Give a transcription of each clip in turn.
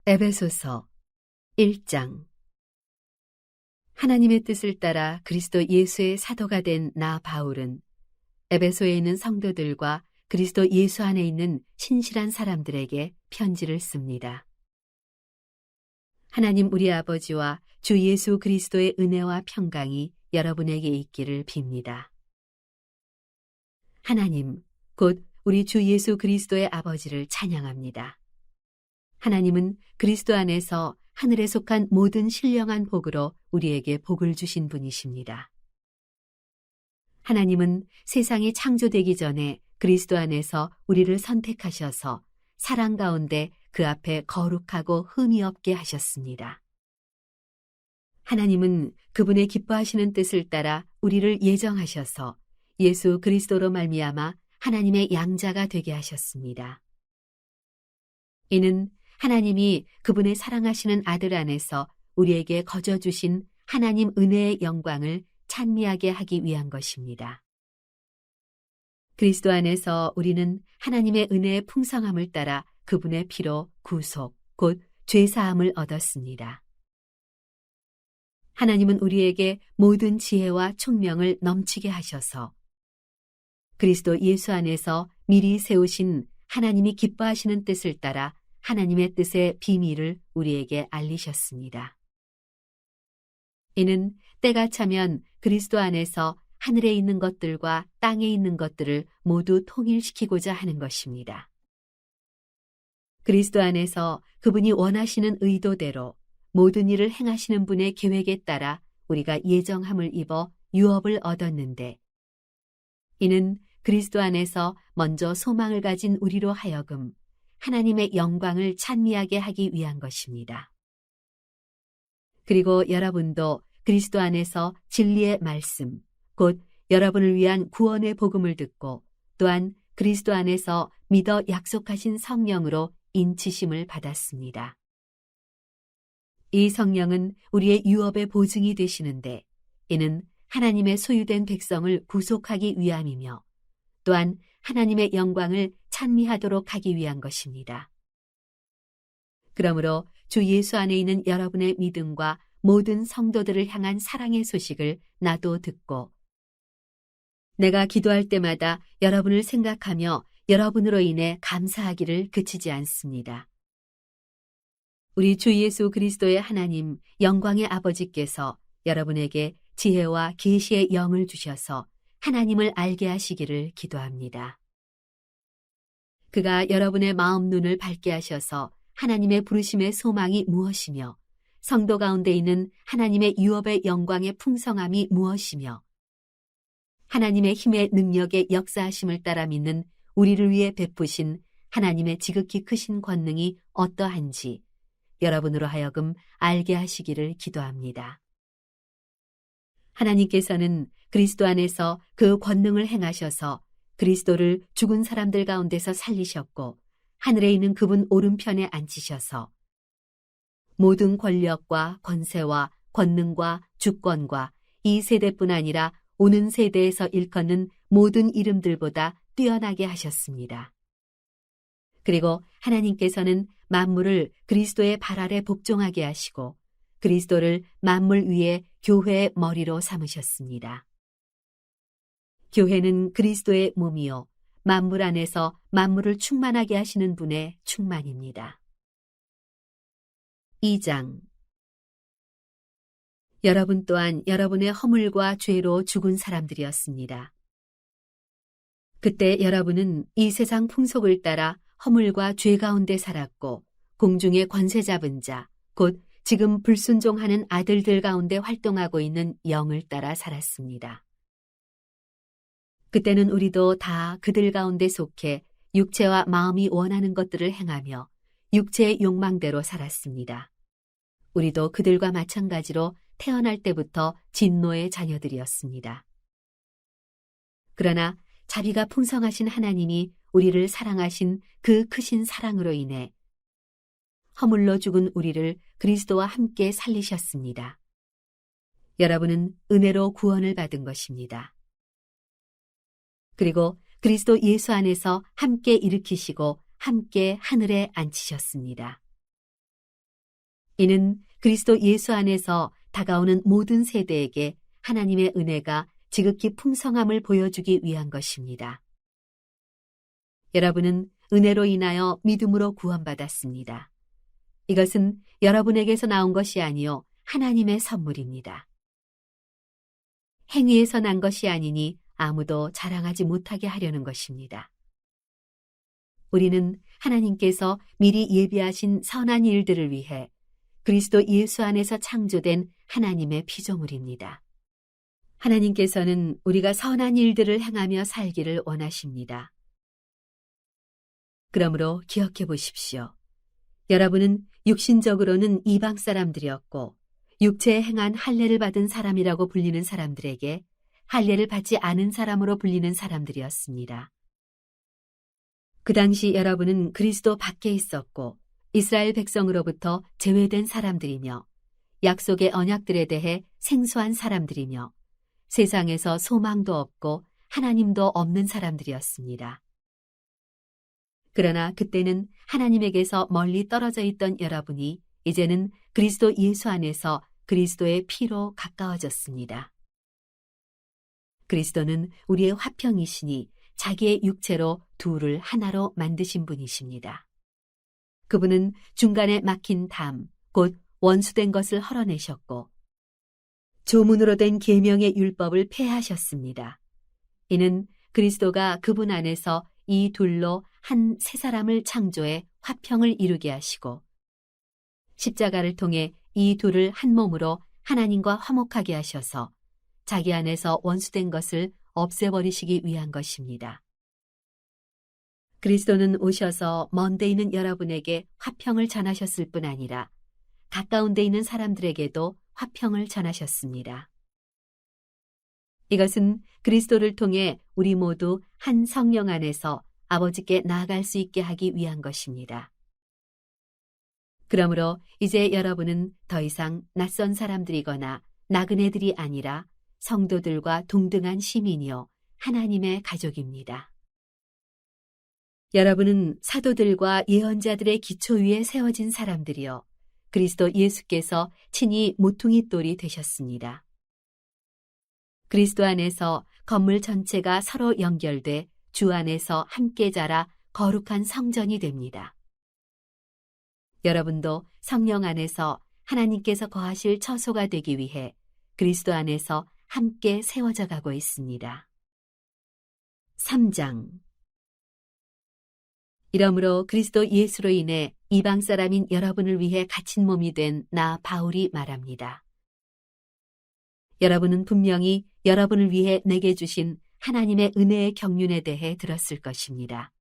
에베소서 1장. 하나님의 뜻을 따라 그리스도 예수의 사도가 된 나 바울은 에베소에 있는 성도들과 그리스도 예수 안에 있는 신실한 사람들에게 편지를 씁니다. 하나님 우리 아버지와 주 예수 그리스도의 은혜와 평강이 여러분에게 있기를 빕니다. 하나님, 곧 우리 주 예수 그리스도의 아버지를 찬양합니다. 하나님은 그리스도 안에서 하늘에 속한 모든 신령한 복으로 우리에게 복을 주신 분이십니다. 하나님은 세상이 창조되기 전에 그리스도 안에서 우리를 선택하셔서 사랑 가운데 그 앞에 거룩하고 흠이 없게 하셨습니다. 하나님은 그분의 기뻐하시는 뜻을 따라 우리를 예정하셔서 예수 그리스도로 말미암아 하나님의 양자가 되게 하셨습니다. 이는 하나님이 그분의 사랑하시는 아들 안에서 우리에게 거저 주신 하나님 은혜의 영광을 찬미하게 하기 위한 것입니다. 그리스도 안에서 우리는 하나님의 은혜의 풍성함을 따라 그분의 피로 구속, 곧 죄사함을 얻었습니다. 하나님은 우리에게 모든 지혜와 총명을 넘치게 하셔서 그리스도 예수 안에서 미리 세우신 하나님이 기뻐하시는 뜻을 따라 하나님의 뜻의 비밀을 우리에게 알리셨습니다. 이는 때가 차면 그리스도 안에서 하늘에 있는 것들과 땅에 있는 것들을 모두 통일시키고자 하는 것입니다. 그리스도 안에서 그분이 원하시는 의도대로 모든 일을 행하시는 분의 계획에 따라 우리가 예정함을 입어 유업을 얻었는데, 이는 그리스도 안에서 먼저 소망을 가진 우리로 하여금 하나님의 영광을 찬미하게 하기 위한 것입니다. 그리고 여러분도 그리스도 안에서 진리의 말씀, 곧 여러분을 위한 구원의 복음을 듣고 또한 그리스도 안에서 믿어 약속하신 성령으로 인치심을 받았습니다. 이 성령은 우리의 유업의 보증이 되시는데, 이는 하나님의 소유된 백성을 구속하기 위함이며 또한 하나님의 영광을 찬미하도록 하기 위한 것입니다. 그러므로 주 예수 안에 있는 여러분의 믿음과 모든 성도들을 향한 사랑의 소식을 나도 듣고 내가 기도할 때마다 여러분을 생각하며 여러분으로 인해 감사하기를 그치지 않습니다. 우리 주 예수 그리스도의 하나님 영광의 아버지께서 여러분에게 지혜와 계시의 영을 주셔서 하나님을 알게 하시기를 기도합니다. 그가 여러분의 마음 눈을 밝게 하셔서 하나님의 부르심의 소망이 무엇이며 성도 가운데 있는 하나님의 유업의 영광의 풍성함이 무엇이며 하나님의 힘의 능력의 역사하심을 따라 믿는 우리를 위해 베푸신 하나님의 지극히 크신 권능이 어떠한지 여러분으로 하여금 알게 하시기를 기도합니다. 하나님께서는 그리스도 안에서 그 권능을 행하셔서 그리스도를 죽은 사람들 가운데서 살리셨고 하늘에 있는 그분 오른편에 앉히셔서 모든 권력과 권세와 권능과 주권과 이 세대뿐 아니라 오는 세대에서 일컫는 모든 이름들보다 뛰어나게 하셨습니다. 그리고 하나님께서는 만물을 그리스도의 발 아래 복종하게 하시고 그리스도를 만물 위에 교회의 머리로 삼으셨습니다. 교회는 그리스도의 몸이요 만물 안에서 만물을 충만하게 하시는 분의 충만입니다. 2장. 여러분 또한 여러분의 허물과 죄로 죽은 사람들이었습니다. 그때 여러분은 이 세상 풍속을 따라 허물과 죄 가운데 살았고 공중의 권세 잡은 자, 곧 지금 불순종하는 아들들 가운데 활동하고 있는 영을 따라 살았습니다. 그때는 우리도 다 그들 가운데 속해 육체와 마음이 원하는 것들을 행하며 육체의 욕망대로 살았습니다. 우리도 그들과 마찬가지로 태어날 때부터 진노의 자녀들이었습니다. 그러나 자비가 풍성하신 하나님이 우리를 사랑하신 그 크신 사랑으로 인해 허물로 죽은 우리를 그리스도와 함께 살리셨습니다. 여러분은 은혜로 구원을 받은 것입니다. 그리고 그리스도 예수 안에서 함께 일으키시고 함께 하늘에 앉히셨습니다. 이는 그리스도 예수 안에서 다가오는 모든 세대에게 하나님의 은혜가 지극히 풍성함을 보여주기 위한 것입니다. 여러분은 은혜로 인하여 믿음으로 구원받았습니다. 이것은 여러분에게서 나온 것이 아니요 하나님의 선물입니다. 행위에서 난 것이 아니니 아무도 자랑하지 못하게 하려는 것입니다. 우리는 하나님께서 미리 예비하신 선한 일들을 위해 그리스도 예수 안에서 창조된 하나님의 피조물입니다. 하나님께서는 우리가 선한 일들을 행하며 살기를 원하십니다. 그러므로 기억해 보십시오. 여러분은 육신적으로는 이방 사람들이었고 육체에 행한 할례를 받은 사람이라고 불리는 사람들에게 할례를 받지 않은 사람으로 불리는 사람들이었습니다. 그 당시 여러분은 그리스도 밖에 있었고 이스라엘 백성으로부터 제외된 사람들이며 약속의 언약들에 대해 생소한 사람들이며 세상에서 소망도 없고 하나님도 없는 사람들이었습니다. 그러나 그때는 하나님에게서 멀리 떨어져 있던 여러분이 이제는 그리스도 예수 안에서 그리스도의 피로 가까워졌습니다. 그리스도는 우리의 화평이시니 자기의 육체로 둘을 하나로 만드신 분이십니다. 그분은 중간에 막힌 담, 곧 원수된 것을 헐어내셨고 조문으로 된 계명의 율법을 폐하셨습니다. 이는 그리스도가 그분 안에서 이 둘로 한 새 사람을 창조해 화평을 이루게 하시고 십자가를 통해 이 둘을 한 몸으로 하나님과 화목하게 하셔서 자기 안에서 원수된 것을 없애버리시기 위한 것입니다. 그리스도는 오셔서 먼 데 있는 여러분에게 화평을 전하셨을 뿐 아니라 가까운 데 있는 사람들에게도 화평을 전하셨습니다. 이것은 그리스도를 통해 우리 모두 한 성령 안에서 아버지께 나아갈 수 있게 하기 위한 것입니다. 그러므로 이제 여러분은 더 이상 낯선 사람들이거나 나그네들이 아니라 성도들과 동등한 시민이요 하나님의 가족입니다. 여러분은 사도들과 예언자들의 기초 위에 세워진 사람들이요 그리스도 예수께서 친히 모퉁이 돌이 되셨습니다. 그리스도 안에서 건물 전체가 서로 연결돼 주 안에서 함께 자라 거룩한 성전이 됩니다. 여러분도 성령 안에서 하나님께서 거하실 처소가 되기 위해 그리스도 안에서 함께 세워져 가고 있습니다. 3장 이러므로 그리스도 예수로 인해 이방 사람인 여러분을 위해 갇힌 몸이 된 나 바울이 말합니다. 여러분은 분명히 여러분을 위해 내게 주신 하나님의 은혜의 경륜에 대해 들었을 것입니다.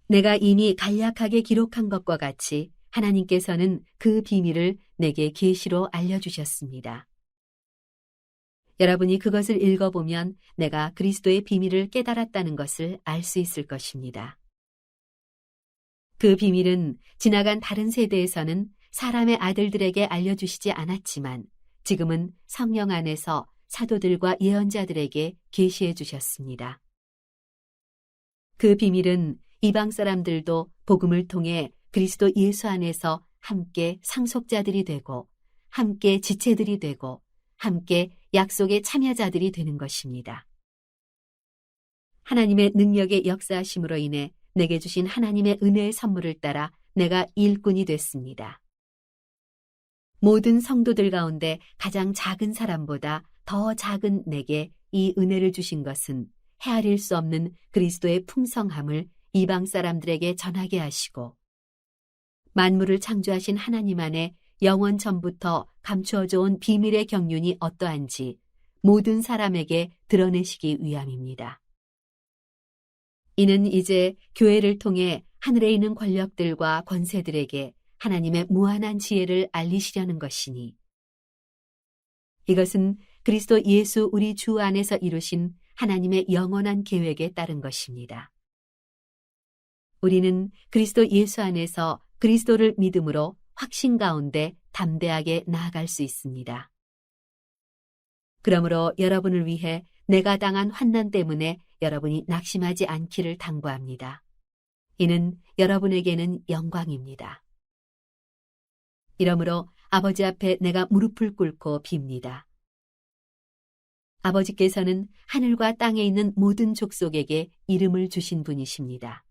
내가 이미 간략하게 기록한 것과 같이 하나님께서는 그 비밀을 내게 계시로 알려주셨습니다. 여러분이 그것을 읽어보면 내가 그리스도의 비밀을 깨달았다는 것을 알 수 있을 것입니다. 그 비밀은 지나간 다른 세대에서는 사람의 아들들에게 알려주시지 않았지만 지금은 성령 안에서 사도들과 예언자들에게 계시해 주셨습니다. 그 비밀은 이방 사람들도 복음을 통해 그리스도 예수 안에서 함께 상속자들이 되고 함께 지체들이 되고 함께 약속의 참여자들이 되는 것입니다. 하나님의 능력의 역사하심으로 인해 내게 주신 하나님의 은혜의 선물을 따라 내가 일꾼이 됐습니다. 모든 성도들 가운데 가장 작은 사람보다 더 작은 내게 이 은혜를 주신 것은 헤아릴 수 없는 그리스도의 풍성함을 이방 사람들에게 전하게 하시고 만물을 창조하신 하나님 안에 영원 전부터 감추어져 온 비밀의 경륜이 어떠한지 모든 사람에게 드러내시기 위함입니다. 이는 이제 교회를 통해 하늘에 있는 권력들과 권세들에게 하나님의 무한한 지혜를 알리시려는 것이니 이것은 그리스도 예수 우리 주 안에서 이루신 하나님의 영원한 계획에 따른 것입니다. 우리는 그리스도 예수 안에서 그리스도를 믿음으로 확신 가운데 담대하게 나아갈 수 있습니다. 그러므로 여러분을 위해 내가 당한 환난 때문에 여러분이 낙심하지 않기를 당부합니다. 이는 여러분에게는 영광입니다. 이러므로 아버지 앞에 내가 무릎을 꿇고 빕니다. 아버지께서는 하늘과 땅에 있는 모든 족속에게 이름을 주신 분이십니다.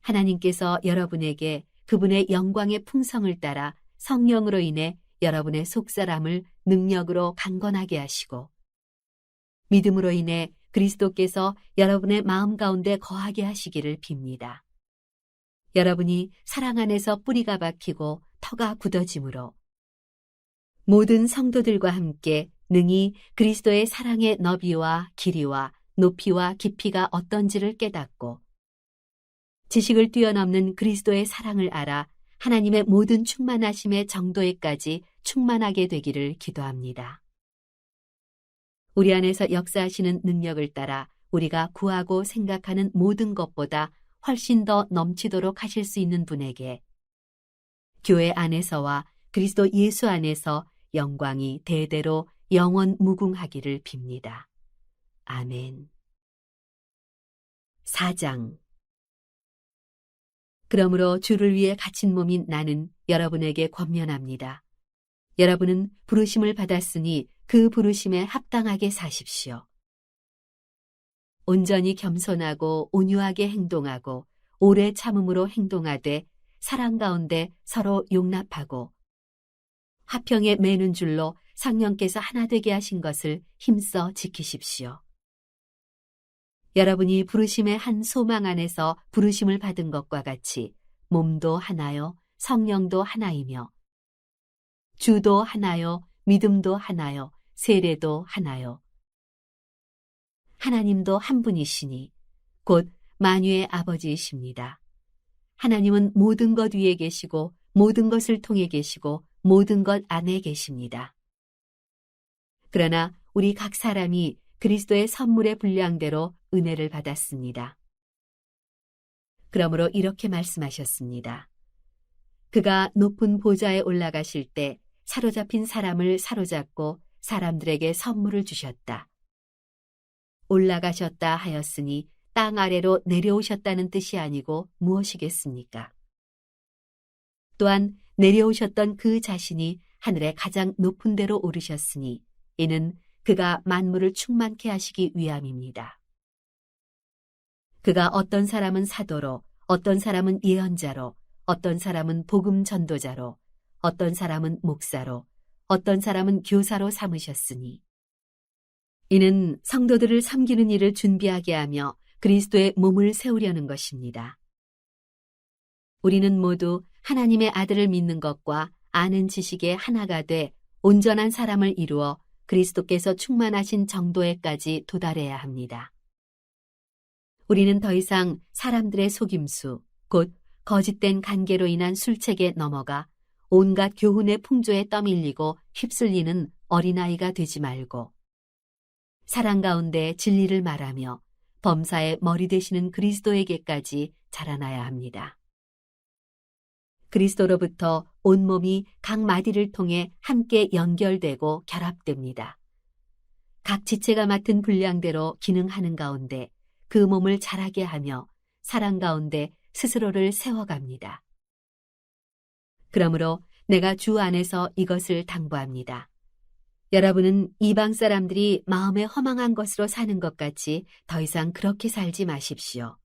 하나님께서 여러분에게 그분의 영광의 풍성을 따라 성령으로 인해 여러분의 속사람을 능력으로 강건하게 하시고 믿음으로 인해 그리스도께서 여러분의 마음 가운데 거하게 하시기를 빕니다. 여러분이 사랑 안에서 뿌리가 박히고 터가 굳어짐으로 모든 성도들과 함께 능히 그리스도의 사랑의 너비와 길이와 높이와 깊이가 어떤지를 깨닫고 지식을 뛰어넘는 그리스도의 사랑을 알아 하나님의 모든 충만하심의 정도에까지 충만하게 되기를 기도합니다. 우리 안에서 역사하시는 능력을 따라 우리가 구하고 생각하는 모든 것보다 훨씬 더 넘치도록 하실 수 있는 분에게 교회 안에서와 그리스도 예수 안에서 영광이 대대로 영원 무궁하기를 빕니다. 아멘. 4장. 그러므로 주를 위해 갇힌 몸인 나는 여러분에게 권면합니다. 여러분은 부르심을 받았으니 그 부르심에 합당하게 사십시오. 온전히 겸손하고 온유하게 행동하고 오래 참음으로 행동하되 사랑 가운데 서로 용납하고 화평에 매는 줄로 성령께서 하나 되게 하신 것을 힘써 지키십시오. 여러분이 부르심의 한 소망 안에서 부르심을 받은 것과 같이 몸도 하나요, 성령도 하나이며 주도 하나요, 믿음도 하나요, 세례도 하나요. 하나님도 한 분이시니 곧 만유의 아버지이십니다. 하나님은 모든 것 위에 계시고 모든 것을 통해 계시고 모든 것 안에 계십니다. 그러나 우리 각 사람이 그리스도의 선물의 분량대로 은혜를 받았습니다. 그러므로 이렇게 말씀하셨습니다. 그가 높은 보좌에 올라가실 때 사로잡힌 사람을 사로잡고 사람들에게 선물을 주셨다. 올라가셨다 하였으니 땅 아래로 내려오셨다는 뜻이 아니고 무엇이겠습니까? 또한 내려오셨던 그 자신이 하늘의 가장 높은 데로 오르셨으니 이는 그가 만물을 충만케 하시기 위함입니다. 그가 어떤 사람은 사도로, 어떤 사람은 예언자로, 어떤 사람은 복음 전도자로, 어떤 사람은 목사로, 어떤 사람은 교사로 삼으셨으니 이는 성도들을 섬기는 일을 준비하게 하며 그리스도의 몸을 세우려는 것입니다. 우리는 모두 하나님의 아들을 믿는 것과 아는 지식에 하나가 돼 온전한 사람을 이루어 그리스도께서 충만하신 정도에까지 도달해야 합니다. 우리는 더 이상 사람들의 속임수, 곧 거짓된 관계로 인한 술책에 넘어가 온갖 교훈의 풍조에 떠밀리고 휩쓸리는 어린아이가 되지 말고 사랑 가운데 진리를 말하며 범사의 머리 되시는 그리스도에게까지 자라나야 합니다. 그리스도로부터 온몸이 각 마디를 통해 함께 연결되고 결합됩니다. 각 지체가 맡은 분량대로 기능하는 가운데 그 몸을 자라게 하며 사랑 가운데 스스로를 세워갑니다. 그러므로 내가 주 안에서 이것을 당부합니다. 여러분은 이방 사람들이 마음에 허망한 것으로 사는 것 같이 더 이상 그렇게 살지 마십시오.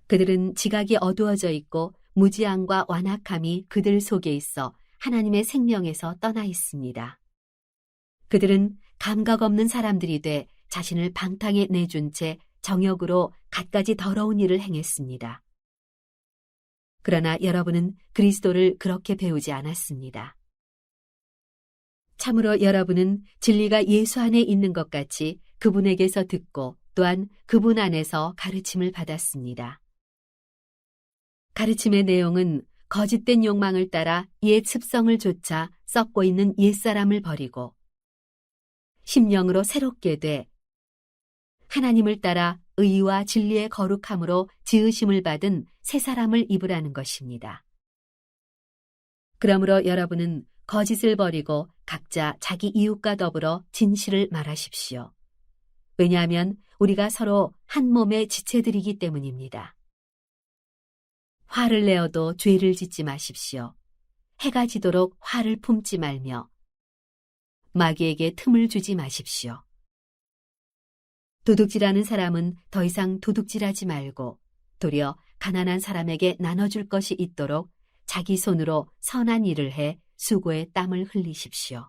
그들은 지각이 어두워져 있고 무지함과 완악함이 그들 속에 있어 하나님의 생명에서 떠나 있습니다. 그들은 감각 없는 사람들이 돼 자신을 방탕에 내준 채 정욕으로 갖가지 더러운 일을 행했습니다. 그러나 여러분은 그리스도를 그렇게 배우지 않았습니다. 참으로 여러분은 진리가 예수 안에 있는 것 같이 그분에게서 듣고 또한 그분 안에서 가르침을 받았습니다. 가르침의 내용은 거짓된 욕망을 따라 옛 습성을 좇아 썩고 있는 옛사람을 버리고 심령으로 새롭게 돼 하나님을 따라 의와 진리의 거룩함으로 지으심을 받은 새 사람을 입으라는 것입니다. 그러므로 여러분은 거짓을 버리고 각자 자기 이웃과 더불어 진실을 말하십시오. 왜냐하면 우리가 서로 한 몸의 지체들이기 때문입니다. 화를 내어도 죄를 짓지 마십시오. 해가 지도록 화를 품지 말며 마귀에게 틈을 주지 마십시오. 도둑질하는 사람은 더 이상 도둑질하지 말고 도리어 가난한 사람에게 나눠줄 것이 있도록 자기 손으로 선한 일을 해 수고의 땀을 흘리십시오.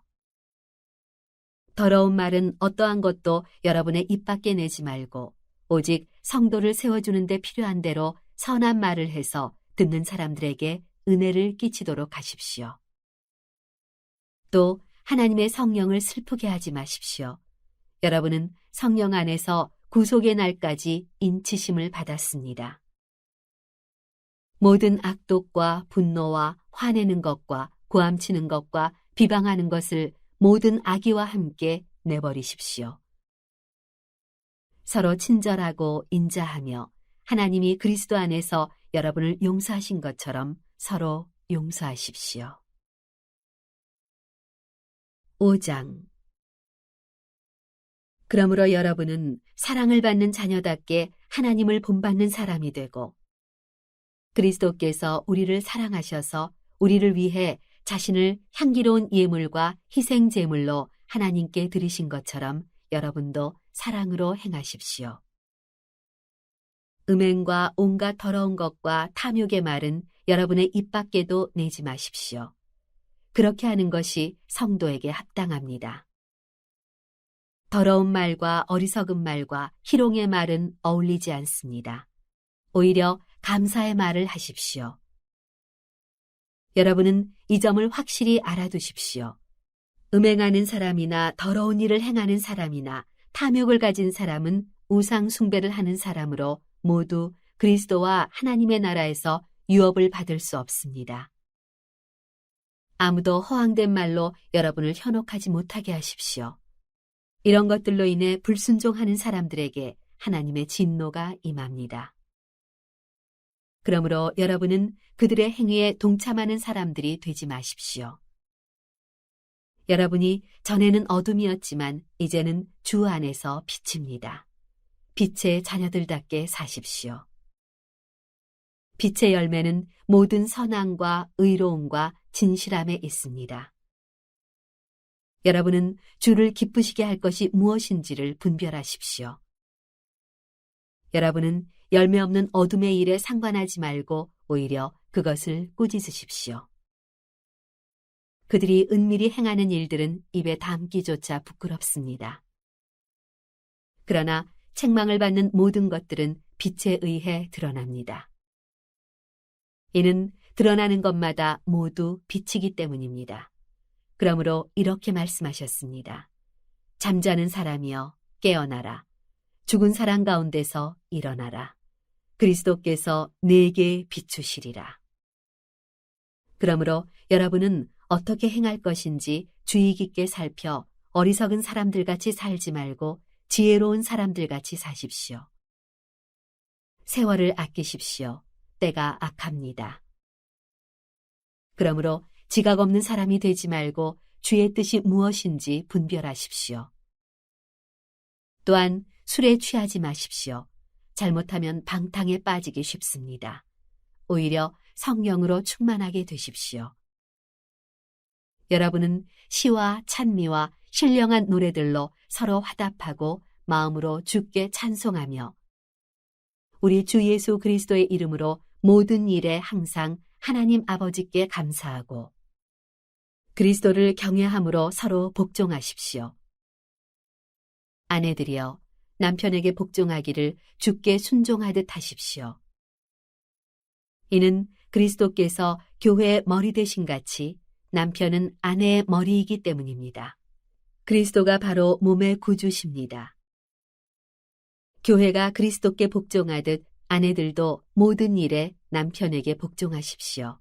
더러운 말은 어떠한 것도 여러분의 입 밖에 내지 말고 오직 성도를 세워주는 데 필요한 대로 선한 말을 해서 듣는 사람들에게 은혜를 끼치도록 하십시오. 또 하나님의 성령을 슬프게 하지 마십시오. 여러분은 성령 안에서 구속의 날까지 인치심을 받았습니다. 모든 악독과 분노와 화내는 것과 고함치는 것과 비방하는 것을 모든 악의와 함께 내버리십시오. 서로 친절하고 인자하며 하나님이 그리스도 안에서 여러분을 용서하신 것처럼 서로 용서하십시오. 5장. 그러므로 여러분은 사랑을 받는 자녀답게 하나님을 본받는 사람이 되고 그리스도께서 우리를 사랑하셔서 우리를 위해 자신을 향기로운 예물과 희생 제물로 하나님께 드리신 것처럼 여러분도 사랑으로 행하십시오. 음행과 온갖 더러운 것과 탐욕의 말은 여러분의 입 밖에도 내지 마십시오. 그렇게 하는 것이 성도에게 합당합니다. 더러운 말과 어리석은 말과 희롱의 말은 어울리지 않습니다. 오히려 감사의 말을 하십시오. 여러분은 이 점을 확실히 알아두십시오. 음행하는 사람이나 더러운 일을 행하는 사람이나 탐욕을 가진 사람은 우상 숭배를 하는 사람으로 모두 그리스도와 하나님의 나라에서 유업을 받을 수 없습니다. 아무도 허황된 말로 여러분을 현혹하지 못하게 하십시오. 이런 것들로 인해 불순종하는 사람들에게 하나님의 진노가 임합니다. 그러므로 여러분은 그들의 행위에 동참하는 사람들이 되지 마십시오. 여러분이 전에는 어둠이었지만 이제는 주 안에서 빛입니다. 빛의 자녀들답게 사십시오. 빛의 열매는 모든 선함과 의로움과 진실함에 있습니다. 여러분은 주를 기쁘시게 할 것이 무엇인지를 분별하십시오. 여러분은 열매 없는 어둠의 일에 상관하지 말고 오히려 그것을 꾸짖으십시오. 그들이 은밀히 행하는 일들은 입에 담기조차 부끄럽습니다. 그러나 책망을 받는 모든 것들은 빛에 의해 드러납니다. 이는 드러나는 것마다 모두 빛이기 때문입니다. 그러므로 이렇게 말씀하셨습니다. 잠자는 사람이여 깨어나라. 죽은 사람 가운데서 일어나라. 그리스도께서 내게 비추시리라. 그러므로 여러분은 어떻게 행할 것인지 주의 깊게 살펴 어리석은 사람들같이 살지 말고 지혜로운 사람들같이 사십시오. 세월을 아끼십시오. 때가 악합니다. 그러므로 지각 없는 사람이 되지 말고 주의 뜻이 무엇인지 분별하십시오. 또한 술에 취하지 마십시오. 잘못하면 방탕에 빠지기 쉽습니다. 오히려 성령으로 충만하게 되십시오. 여러분은 시와 찬미와 신령한 노래들로 서로 화답하고 마음으로 주께 찬송하며 우리 주 예수 그리스도의 이름으로 모든 일에 항상 하나님 아버지께 감사하고 그리스도를 경외함으로 서로 복종하십시오. 아내들이여 남편에게 복종하기를 주께 순종하듯 하십시오. 이는 그리스도께서 교회의 머리 되신 같이 남편은 아내의 머리이기 때문입니다. 그리스도가 바로 몸의 구주십니다. 교회가 그리스도께 복종하듯 아내들도 모든 일에 남편에게 복종하십시오.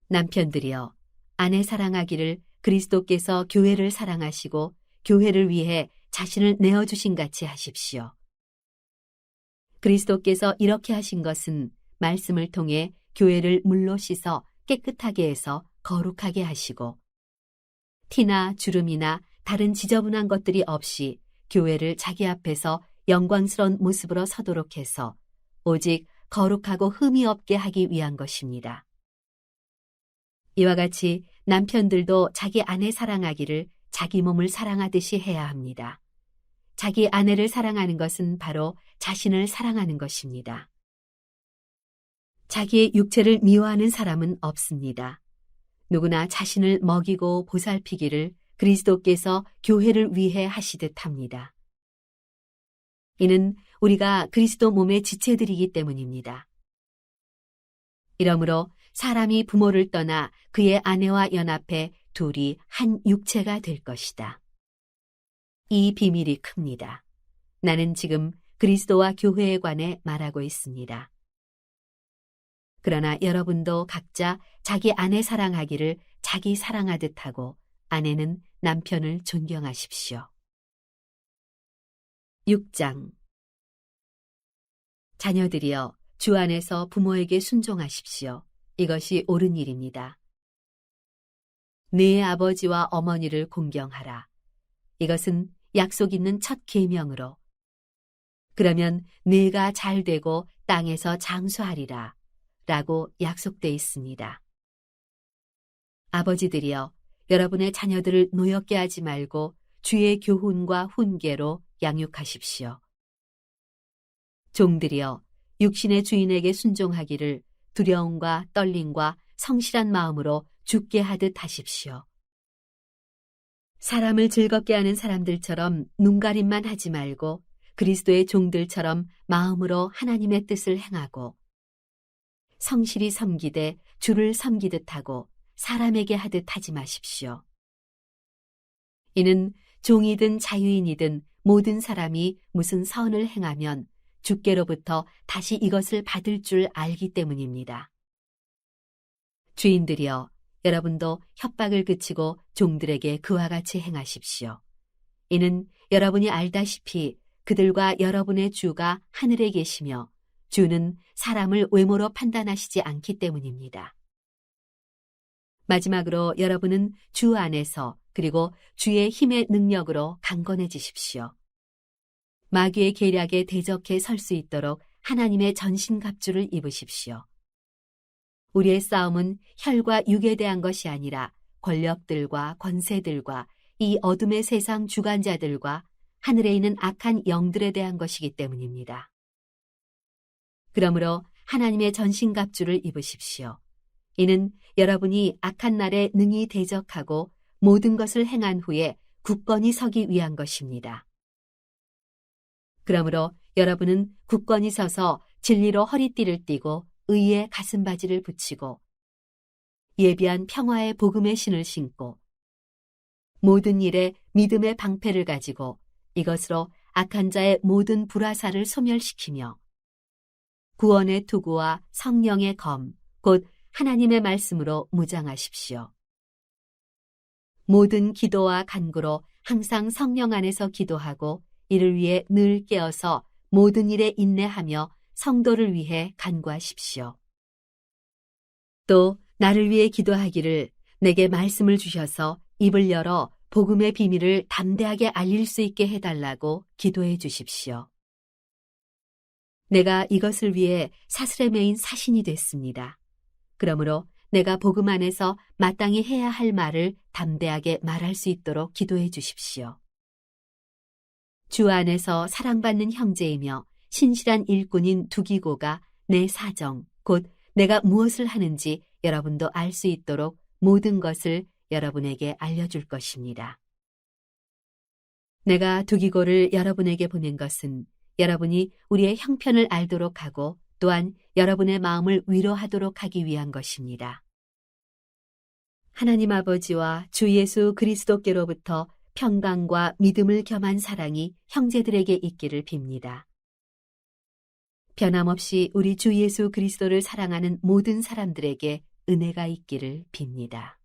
남편들이여 아내 사랑하기를 그리스도께서 교회를 사랑하시고 교회를 위해 자신을 내어주신 같이 하십시오. 그리스도께서 이렇게 하신 것은 말씀을 통해 교회를 물로 씻어 깨끗하게 해서 거룩하게 하시고 티나 주름이나 다른 지저분한 것들이 없이 교회를 자기 앞에서 영광스러운 모습으로 서도록 해서 오직 거룩하고 흠이 없게 하기 위한 것입니다. 이와 같이 남편들도 자기 아내 사랑하기를 자기 몸을 사랑하듯이 해야 합니다. 자기 아내를 사랑하는 것은 바로 자신을 사랑하는 것입니다. 자기의 육체를 미워하는 사람은 없습니다. 누구나 자신을 먹이고 보살피기를 그리스도께서 교회를 위해 하시듯 합니다. 이는 우리가 그리스도 몸의 지체들이기 때문입니다. 이러므로 사람이 부모를 떠나 그의 아내와 연합해 둘이 한 육체가 될 것이다. 이 비밀이 큽니다. 나는 지금 그리스도와 교회에 관해 말하고 있습니다. 그러나 여러분도 각자 자기 아내 사랑하기를 자기 사랑하듯 하고 아내는 남편을 존경하십시오. 6장 자녀들이여 주 안에서 부모에게 순종하십시오. 이것이 옳은 일입니다. 네 아버지와 어머니를 공경하라. 이것은 약속 있는 첫 계명으로. 그러면 네가 잘 되고 땅에서 장수하리라 라고 약속돼 있습니다. 아버지들이여 여러분의 자녀들을 노엽게 하지 말고 주의 교훈과 훈계로 양육하십시오. 종들이여 육신의 주인에게 순종하기를 두려움과 떨림과 성실한 마음으로 죽게 하듯 하십시오. 사람을 즐겁게 하는 사람들처럼 눈가림만 하지 말고 그리스도의 종들처럼 마음으로 하나님의 뜻을 행하고 성실히 섬기되 주를 섬기듯 하고 사람에게 하듯 하지 마십시오. 이는 종이든 자유인이든 모든 사람이 무슨 선을 행하면 주께로부터 다시 이것을 받을 줄 알기 때문입니다. 주인들이여 여러분도 협박을 그치고 종들에게 그와 같이 행하십시오. 이는 여러분이 알다시피 그들과 여러분의 주가 하늘에 계시며 주는 사람을 외모로 판단하시지 않기 때문입니다. 마지막으로 여러분은 주 안에서 그리고 주의 힘의 능력으로 강건해지십시오. 마귀의 계략에 대적해 설 수 있도록 하나님의 전신갑주를 입으십시오. 우리의 싸움은 혈과 육에 대한 것이 아니라 권력들과 권세들과 이 어둠의 세상 주관자들과 하늘에 있는 악한 영들에 대한 것이기 때문입니다. 그러므로 하나님의 전신갑주를 입으십시오. 이는 여러분이 악한 날에 능히 대적하고 모든 것을 행한 후에 굳건히 서기 위한 것입니다. 그러므로 여러분은 굳건히 서서 진리로 허리띠를 띠고 의의 가슴바지를 붙이고 예비한 평화의 복음의 신을 신고 모든 일에 믿음의 방패를 가지고 이것으로 악한 자의 모든 불화살을 소멸시키며 구원의 투구와 성령의 검, 곧 하나님의 말씀으로 무장하십시오. 모든 기도와 간구로 항상 성령 안에서 기도하고 이를 위해 늘 깨어서 모든 일에 인내하며 성도를 위해 간구하십시오. 또 나를 위해 기도하기를 내게 말씀을 주셔서 입을 열어 복음의 비밀을 담대하게 알릴 수 있게 해달라고 기도해 주십시오. 내가 이것을 위해 사슬에 매인 사신이 됐습니다. 그러므로 내가 복음 안에서 마땅히 해야 할 말을 담대하게 말할 수 있도록 기도해 주십시오. 주 안에서 사랑받는 형제이며 신실한 일꾼인 두기고가 내 사정, 곧 내가 무엇을 하는지 여러분도 알 수 있도록 모든 것을 여러분에게 알려줄 것입니다. 내가 두기고를 여러분에게 보낸 것은 여러분이 우리의 형편을 알도록 하고 또한 여러분의 마음을 위로하도록 하기 위한 것입니다. 하나님 아버지와 주 예수 그리스도께로부터 평강과 믿음을 겸한 사랑이 형제들에게 있기를 빕니다. 변함없이 우리 주 예수 그리스도를 사랑하는 모든 사람들에게 은혜가 있기를 빕니다.